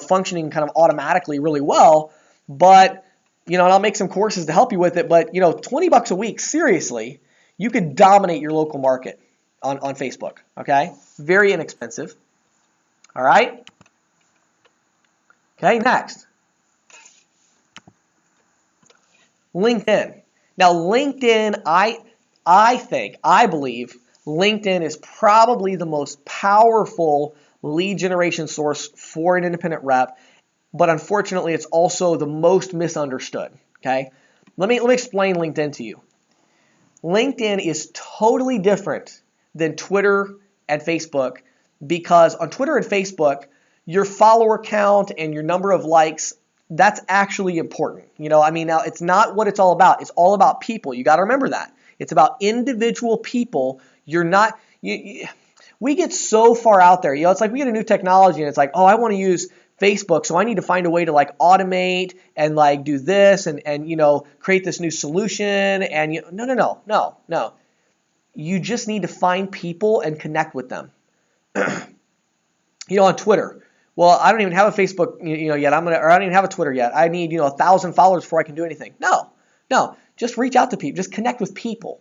functioning kind of automatically really well. But and I'll make some courses to help you with it, but $20 a week, seriously, you could dominate your local market on Facebook, okay? Very inexpensive. All right? Okay, next. LinkedIn. Now, LinkedIn, I believe LinkedIn is probably the most powerful lead generation source for an independent rep. But unfortunately, it's also the most misunderstood, okay? Let me explain LinkedIn to you. LinkedIn is totally different than Twitter and Facebook because on Twitter and Facebook, your follower count and your number of likes, that's actually important. Now it's not what it's all about. It's all about people. You got to remember that. It's about individual people. You're not, we get so far out there. It's like we get a new technology and it's like, oh, I want to use Facebook, so I need to find a way to automate and do this and create this new solution and no. You just need to find people and connect with them. On Twitter, well, I don't even have a Facebook yet. I don't even have a Twitter yet. I need 1,000 followers before I can do anything. No. Just reach out to people. Just connect with people.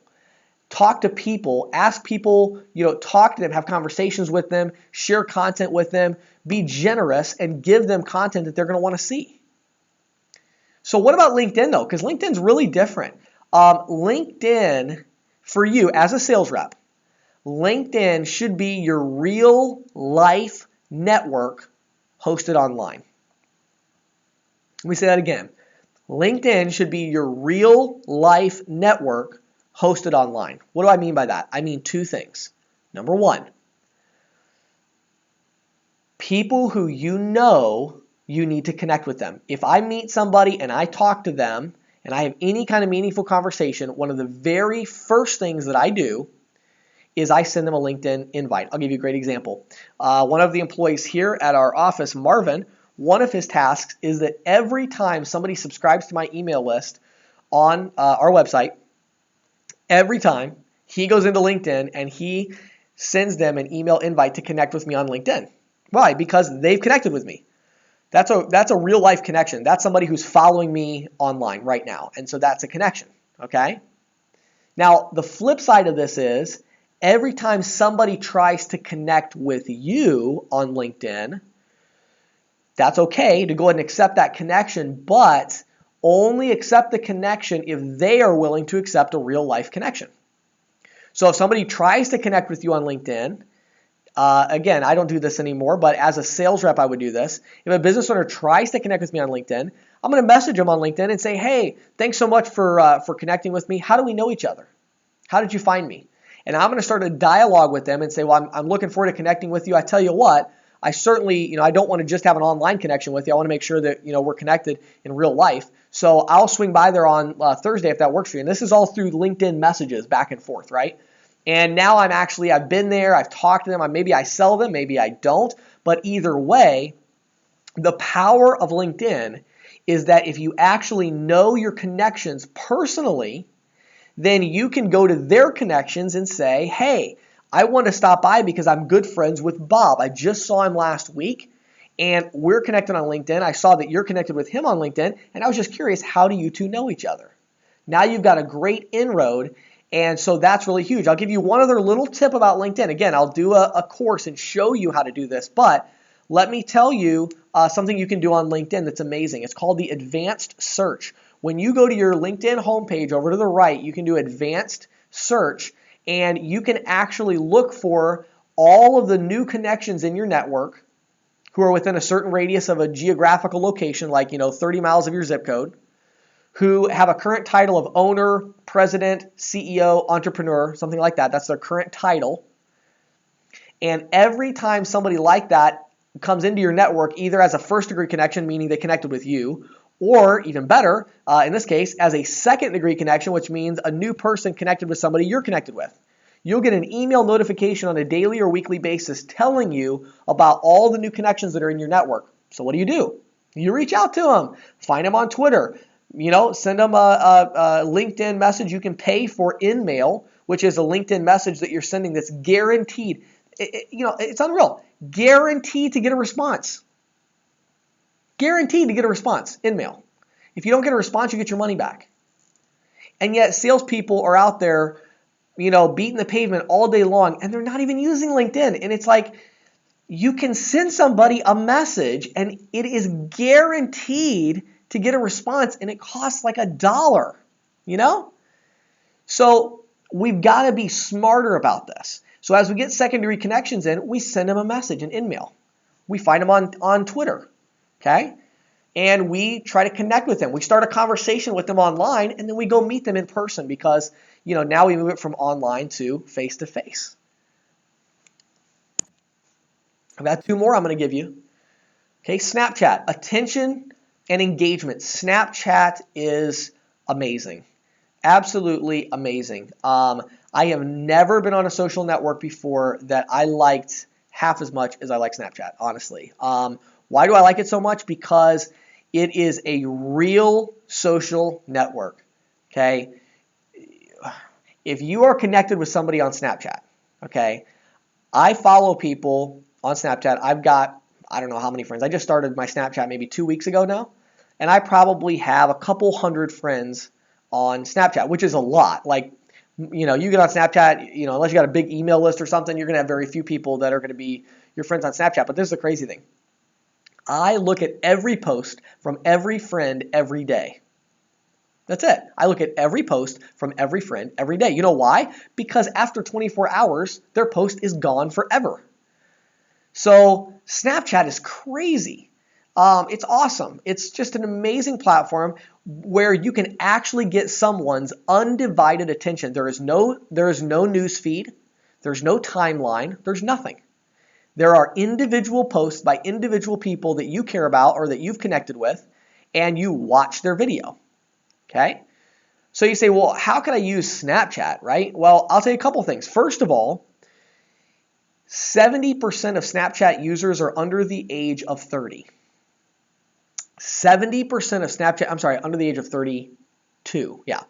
Talk to people, ask people, talk to them, have conversations with them, share content with them, be generous, and give them content that they're going to want to see. So what about LinkedIn, though? Because LinkedIn's really different. LinkedIn, for you as a sales rep, LinkedIn should be your real life network hosted online. Let me say that again. LinkedIn should be your real life network hosted online. What do I mean by that? I mean two things. Number one, people who you need to connect with them. If I meet somebody and I talk to them and I have any kind of meaningful conversation, one of the very first things that I do is I send them a LinkedIn invite. I'll give you a great example. One of the employees here at our office, Marvin, one of his tasks is that every time somebody subscribes to my email list on our website, every time he goes into LinkedIn and he sends them an email invite to connect with me on LinkedIn. Why? Because they've connected with me. That's a real life connection. That's somebody who's following me online right now. And so that's a connection. Okay? Now, the flip side of this is every time somebody tries to connect with you on LinkedIn, that's okay to go ahead and accept that connection, but only accept the connection if they are willing to accept a real life connection. So if somebody tries to connect with you on LinkedIn, Again, I don't do this anymore, but as a sales rep, I would do this. If a business owner tries to connect with me on LinkedIn, I'm going to message them on LinkedIn and say, hey, thanks so much for connecting with me. How do we know each other? How did you find me? And I'm going to start a dialogue with them and say, well, I'm looking forward to connecting with you. I tell you what, I certainly, I don't want to just have an online connection with you. I want to make sure that, we're connected in real life. So I'll swing by there on Thursday if that works for you. And this is all through LinkedIn messages back and forth, right? And now I've been there, I've talked to them, maybe I sell them, maybe I don't, but either way, the power of LinkedIn is that if you actually know your connections personally, then you can go to their connections and say, hey, I want to stop by because I'm good friends with Bob. I just saw him last week and we're connected on LinkedIn. I saw that you're connected with him on LinkedIn and I was just curious, how do you two know each other? Now you've got a great inroad. And so that's really huge. I'll give you one other little tip about LinkedIn. Again, I'll do a course and show you how to do this, but let me tell you something you can do on LinkedIn that's amazing. It's called the advanced search. When you go to your LinkedIn homepage over to the right, you can do advanced search and you can actually look for all of the new connections in your network who are within a certain radius of a geographical location, like 30 miles of your zip code, who have a current title of owner, president, CEO, entrepreneur, something like that. That's their current title. And every time somebody like that comes into your network, either as a first degree connection, meaning they connected with you, or even better, in this case, as a second degree connection, which means a new person connected with somebody you're connected with, you'll get an email notification on a daily or weekly basis telling you about all the new connections that are in your network. So what do? You reach out to them, find them on Twitter, send them a LinkedIn message. You can pay for InMail, which is a LinkedIn message that you're sending that's guaranteed. It's unreal. Guaranteed to get a response. Guaranteed to get a response. InMail. If you don't get a response, you get your money back. And yet salespeople are out there, beating the pavement all day long, and they're not even using LinkedIn. And it's like, you can send somebody a message, and it is guaranteed to get a response, and it costs like $1, So we've got to be smarter about this. So as we get secondary connections in, we send them a message, an InMail. We find them on Twitter, okay? And we try to connect with them. We start a conversation with them online, and then we go meet them in person because, now we move it from online to face-to-face. I've got two more I'm going to give you. Okay, Snapchat, attention and engagement. Snapchat is amazing. Absolutely amazing. I have never been on a social network before that I liked half as much as I like Snapchat, honestly. Why do I like it so much? Because it is a real social network. Okay? If you are connected with somebody on Snapchat, okay, I follow people on Snapchat. I've got, I don't know how many friends. I just started my Snapchat maybe 2 weeks ago now. And I probably have a couple hundred friends on Snapchat, which is a lot. Like, you get on Snapchat, unless you got a big email list or something, you're going to have very few people that are going to be your friends on Snapchat. But this is the crazy thing. I look at every post from every friend every day. That's it. I look at every post from every friend every day. You know why? Because after 24 hours, their post is gone forever. So Snapchat is crazy. It's awesome. It's just an amazing platform where you can actually get someone's undivided attention. There is no news feed. There's no timeline. There's nothing. There are individual posts by individual people that you care about or that you've connected with, and you watch their video. Okay? So you say, well, how can I use Snapchat, right? Well, I'll tell you a couple things. First of all, 70% of Snapchat users are under the age of 30. 70% of Snapchat, under the age of 32. Yeah.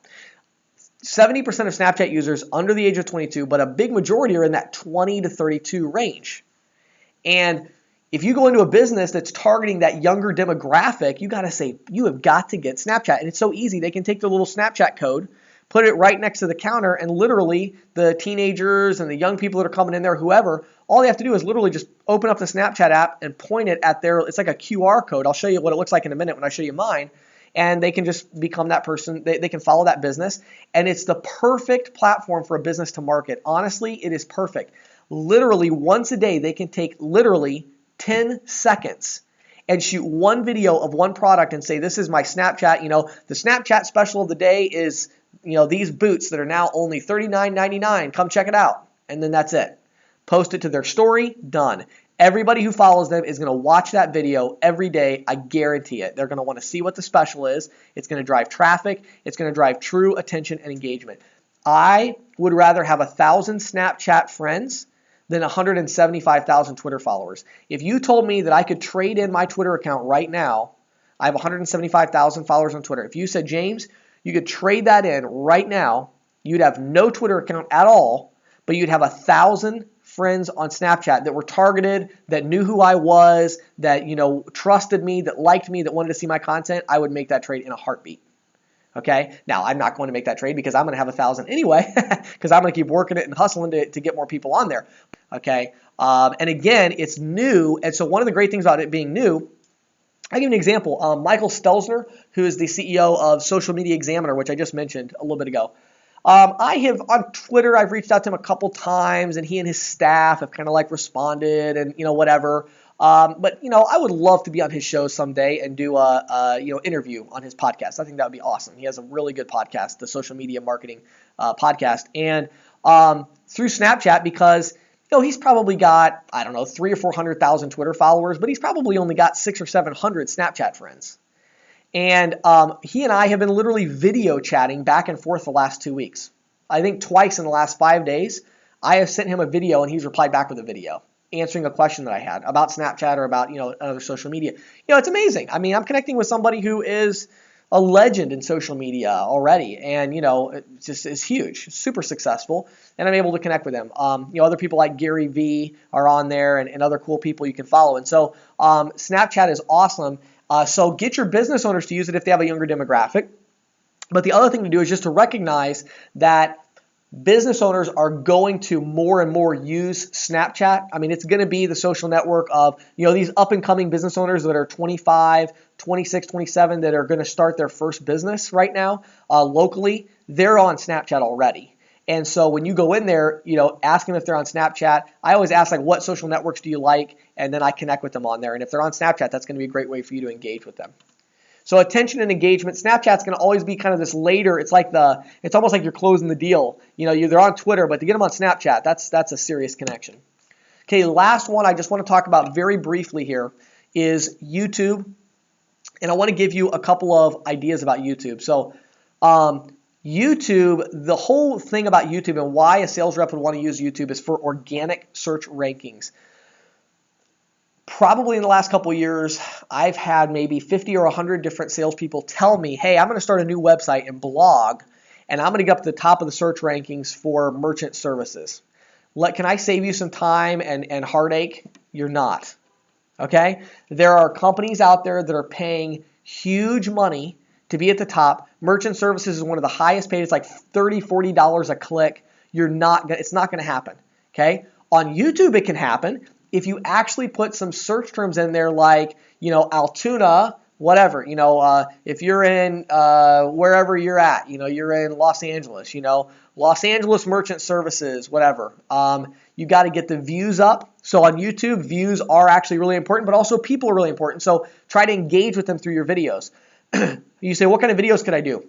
70% of Snapchat users under the age of 22, but a big majority are in that 20 to 32 range. And if you go into a business that's targeting that younger demographic, you have got to get Snapchat. And it's so easy. They can take their little Snapchat code, put it right next to the counter, and literally the teenagers and the young people that are coming in there, whoever, all they have to do is literally just open up the Snapchat app and point it at it's like a QR code. I'll show you what it looks like in a minute when I show you mine. and they can just become that person. They can follow that business, and it's the perfect platform for a business to market. Honestly, it is perfect. Literally once a day, they can take literally 10 seconds and shoot one video of one product and say, this is my Snapchat. The Snapchat special of the day is, these boots that are now only $39.99. Come check it out. And then that's it. Post it to their story. Done. Everybody who follows them is going to watch that video every day. I guarantee it. They're going to want to see what the special is. It's going to drive traffic. It's going to drive true attention and engagement. I would rather have 1,000 Snapchat friends than 175,000 Twitter followers. If you told me that I could trade in my Twitter account right now, I have 175,000 followers on Twitter. If you said, James, you could trade that in right now, you'd have no Twitter account at all, but you'd have 1,000 friends on Snapchat that were targeted, that knew who I was, that trusted me, that liked me, that wanted to see my content, I would make that trade in a heartbeat. Okay, now I'm not going to make that trade because I'm going to have 1,000 anyway, because I'm going to keep working it and hustling to get more people on there. Okay, and again, it's new, and so one of the great things about it being new, I'll give you an example. Michael Stelzner, who is the CEO of Social Media Examiner, which I just mentioned a little bit ago. I have on Twitter, I've reached out to him a couple times, and he and his staff have kind of like responded and whatever. But I would love to be on his show someday and do a interview on his podcast. I think that would be awesome. He has a really good podcast, the Social Media Marketing podcast, and through Snapchat, because he's probably got 300,000 or 400,000 Twitter followers, but he's probably only got 600 or 700 Snapchat friends. And he and I have been literally video chatting back and forth the last 2 weeks. I think twice in the last 5 days, I have sent him a video and he's replied back with a video answering a question that I had about Snapchat or about other social media. It's amazing. I mean, I'm connecting with somebody who is a legend in social media already, and it just is huge, super successful, and I'm able to connect with them. Other people like Gary V are on there, and other cool people you can follow. And so Snapchat is awesome. So get your business owners to use it if they have a younger demographic. But the other thing to do is just to recognize that business owners are going to more and more use Snapchat. I mean, it's going to be the social network of, these up and coming business owners that are 25, 26, 27 that are going to start their first business right now locally. They're on Snapchat already. And so when you go in there, ask them if they're on Snapchat. I always ask, what social networks do you like? And then I connect with them on there. And if they're on Snapchat, that's going to be a great way for you to engage with them. So attention and engagement, Snapchat's going to always be kind of this later. It's almost like you're closing the deal. They're on Twitter, but to get them on Snapchat, that's a serious connection. Okay, last one I just want to talk about very briefly here is YouTube. And I want to give you a couple of ideas about YouTube. So YouTube, the whole thing about YouTube and why a sales rep would want to use YouTube is for organic search rankings. Probably in the last couple of years, I've had maybe 50 or 100 different salespeople tell me, hey, I'm going to start a new website and blog, and I'm going to get up to the top of the search rankings for merchant services. Can I save you some time and heartache? You're not. Okay? There are companies out there that are paying huge money to be at the top. Merchant services is one of the highest paid. It's like $30, $40 a click. It's not going to happen. Okay? On YouTube, it can happen. If you actually put some search terms in there like, Altoona, whatever, if you're in wherever you're at, you're in Los Angeles, Los Angeles merchant services, whatever, you got to get the views up. So on YouTube, views are actually really important, but also people are really important. So try to engage with them through your videos. You say, what kind of videos could I do?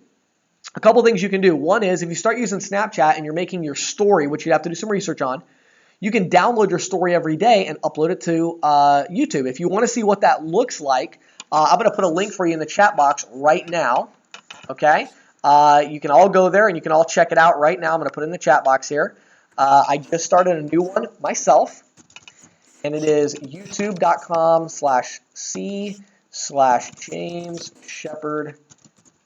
A couple things you can do. One is if you start using Snapchat and you're making your story, which you have to do some research on, you can download your story every day and upload it to YouTube. If you want to see what that looks like, I'm going to put a link for you in the chat box right now. Okay? You can all go there and you can all check it out right now. I'm going to put it in the chat box here. I just started a new one myself, and it is youtube.com/C/JamesShepard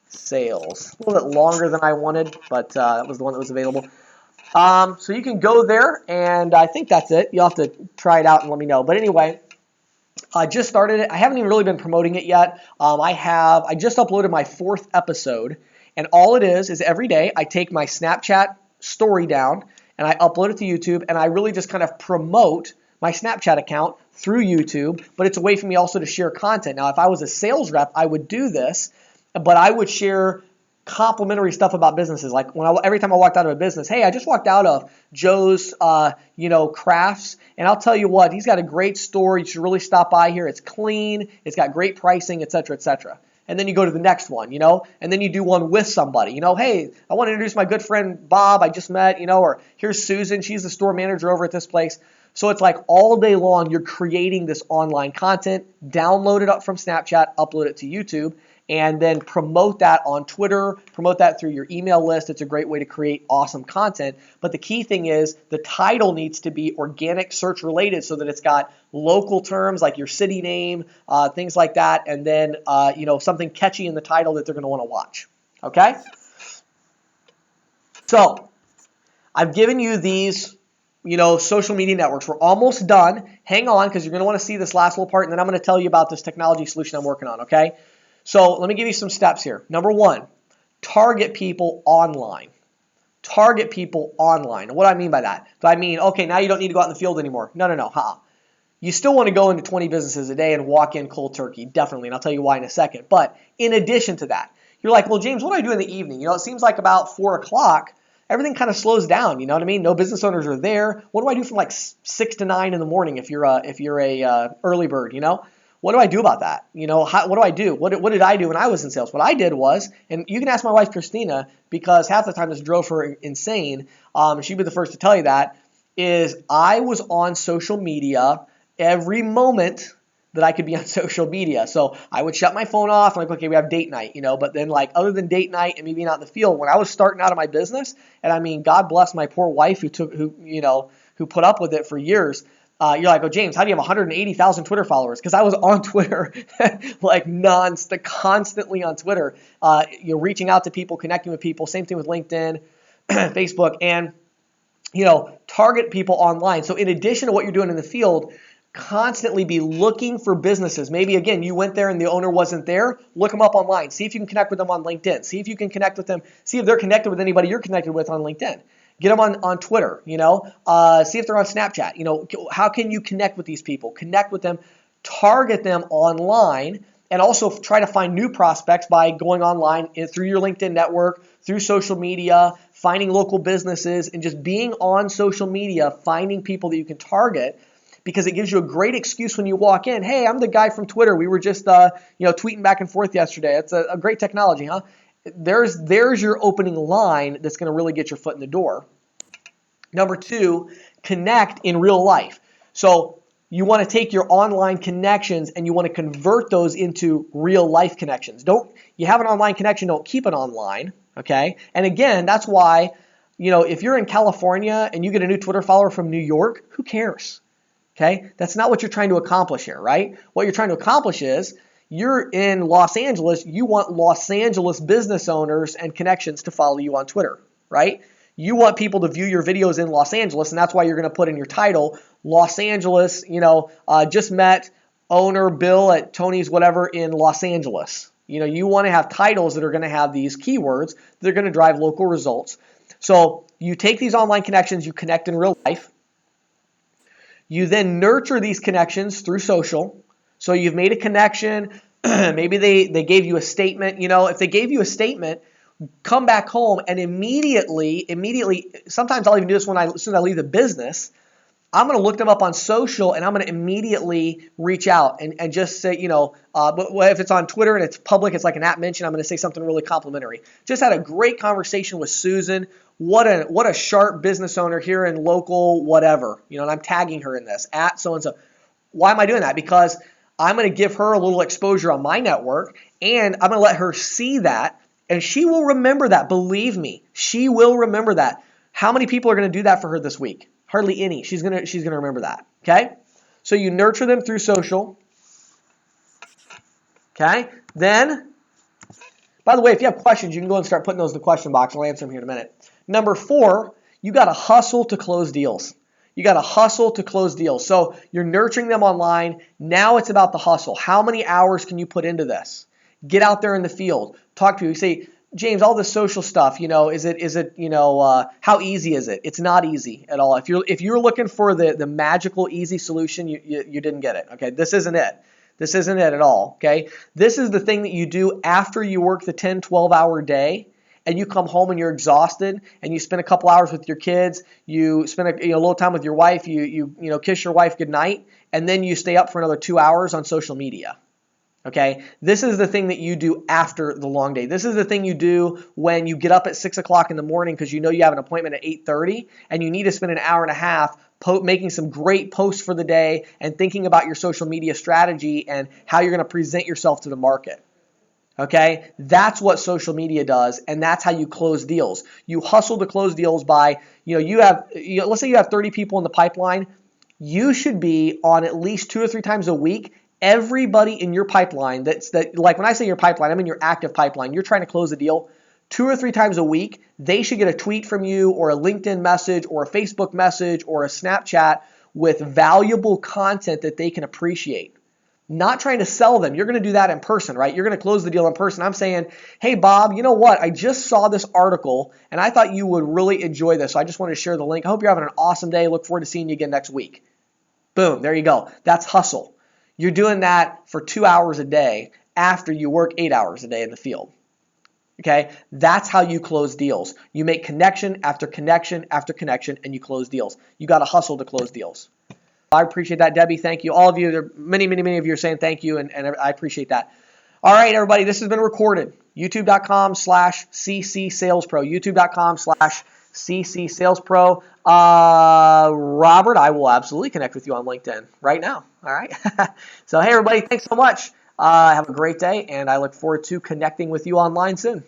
Sales. A little bit longer than I wanted, but that was the one that was available. So you can go there, and I think that's it. You'll have to try it out and let me know. But anyway, I just started it. I haven't even really been promoting it yet. I just uploaded my 4th episode, and all it is every day I take my Snapchat story down, and I upload it to YouTube, and I really just kind of promote my Snapchat account through YouTube, but it's a way for me also to share content. Now, if I was a sales rep, I would do this, but I would share complimentary stuff about businesses. Like every time I walked out of a business, hey, I just walked out of Joe's, Crafts, and I'll tell you what, he's got a great store. You should really stop by here. It's clean, it's got great pricing, etc., etc. And then you go to the next one, and then you do one with somebody. Hey, I want to introduce my good friend Bob I just met, or here's Susan, she's the store manager over at this place. So it's like all day long you're creating this online content, download it up from Snapchat, upload it to YouTube, and then promote that on Twitter, promote that through your email list. It's a great way to create awesome content. But the key thing is the title needs to be organic search related so that it's got local terms like your city name, things like that, and then something catchy in the title that they're going to want to watch. Okay? So I've given you these social media networks. We're almost done. Hang on, because you're going to want to see this last little part, and then I'm going to tell you about this technology solution I'm working on, okay? So let me give you some steps here. Number one, target people online. Target people online. And what do I mean by that? Do I mean, okay, now you don't need to go out in the field anymore? No. You still want to go into 20 businesses a day and walk in cold turkey, definitely, and I'll tell you why in a second. But in addition to that, you're like, well, James, what do I do in the evening? It seems like about 4 o'clock, everything kind of slows down, you know what I mean? No business owners are there. What do I do from like 6 to 9 in the morning if you're a early bird, What do I do about that? What do I do? What did I do when I was in sales? What I did was, and you can ask my wife Christina, because half the time this drove her insane, she'd be the first to tell you that, is I was on social media every moment that I could be on social media. So I would shut my phone off, like, okay, we have date night, but then like other than date night and me being out in the field, when I was starting out of my business, and I mean, God bless my poor wife who put up with it for years. You're like, oh, James, how do you have 180,000 Twitter followers? Because I was on Twitter like constantly on Twitter, reaching out to people, connecting with people. Same thing with LinkedIn, Facebook, and, target people online. So in addition to what you're doing in the field, constantly be looking for businesses. Maybe, again, you went there and the owner wasn't there. Look them up online. See if you can connect with them on LinkedIn. See if you can connect with them. See if they're connected with anybody you're connected with on LinkedIn. Get them on Twitter, see if they're on Snapchat. How can you connect with these people? Connect with them, target them online, and also try to find new prospects by going online through your LinkedIn network, through social media, finding local businesses, and just being on social media, finding people that you can target, because it gives you a great excuse when you walk in. Hey, I'm the guy from Twitter. We were just tweeting back and forth yesterday. It's a great technology, huh? There's your opening line that's going to really get your foot in the door. Number two, connect in real life. So you want to take your online connections and you want to convert those into real life connections. You have an online connection, don't keep it online, okay? And again, that's why, if you're in California and you get a new Twitter follower from New York, who cares? Okay? That's not what you're trying to accomplish here, right? What you're trying to accomplish is, you're in Los Angeles, you want Los Angeles business owners and connections to follow you on Twitter, right? You want people to view your videos in Los Angeles, and that's why you're going to put in your title, Los Angeles, just met owner Bill at Tony's whatever in Los Angeles. You want to have titles that are going to have these keywords that are going to drive local results. So you take these online connections, you connect in real life. You then nurture these connections through social. So you've made a connection. Maybe they gave you a statement. If they gave you a statement, come back home and immediately, sometimes I'll even do this as soon as I leave the business, I'm going to look them up on social and I'm going to immediately reach out and just say, but if it's on Twitter and it's public, it's like an app mention, I'm going to say something really complimentary. Just had a great conversation with Susan. What a sharp business owner here in local whatever, and I'm tagging her in this at so-and-so. Why am I doing that? Because I'm going to give her a little exposure on my network, and I'm going to let her see that, and she will remember that. Believe me, she will remember that. How many people are going to do that for her this week? Hardly any. She's going to remember that. Okay? So you nurture them through social. Okay? Then, by the way, if you have questions, you can go and start putting those in the question box. I'll answer them here in a minute. Number 4, you got to hustle to close deals. You got to hustle to close deals. So you're nurturing them online. Now it's about the hustle. How many hours can you put into this? Get out there in the field. Talk to people. You say, James, all this social stuff, is it, how easy is it? It's not easy at all. If you're looking for the magical easy solution, you didn't get it. Okay, this isn't it. This isn't it at all, okay? This is the thing that you do after you work the 10, 12-hour day, and you come home and you're exhausted, and you spend a couple hours with your kids, you spend a little time with your wife, you kiss your wife goodnight, and then you stay up for another 2 hours on social media. Okay, this is the thing that you do after the long day. This is the thing you do when you get up at 6 o'clock in the morning because you know you have an appointment at 8:30 and you need to spend an hour and a half making some great posts for the day and thinking about your social media strategy and how you're going to present yourself to the market. Okay, that's what social media does, and that's how you close deals. You hustle to close deals by, let's say you have 30 people in the pipeline. You should be on at least 2 or 3 times a week. Everybody in your pipeline, like when I say your pipeline, I mean your active pipeline. You're trying to close a deal 2 or 3 times a week. They should get a tweet from you or a LinkedIn message or a Facebook message or a Snapchat with valuable content that they can appreciate. Not trying to sell them. You're going to do that in person, right? You're going to close the deal in person. I'm saying, hey, Bob, you know what? I just saw this article and I thought you would really enjoy this. So I just wanted to share the link. I hope you're having an awesome day. Look forward to seeing you again next week. Boom. There you go. That's hustle. You're doing that for 2 hours a day after you work 8 hours a day in the field. Okay? That's how you close deals. You make connection after connection after connection, and you close deals. You got to hustle to close deals. I appreciate that, Debbie. Thank you. All of you, there are many of you are saying thank you, and I appreciate that. All right, everybody, this has been recorded. YouTube.com/CCSalesPro. YouTube.com/CCSalesPro. Robert, I will absolutely connect with you on LinkedIn right now. All right. So, hey, everybody, thanks so much. Have a great day, and I look forward to connecting with you online soon.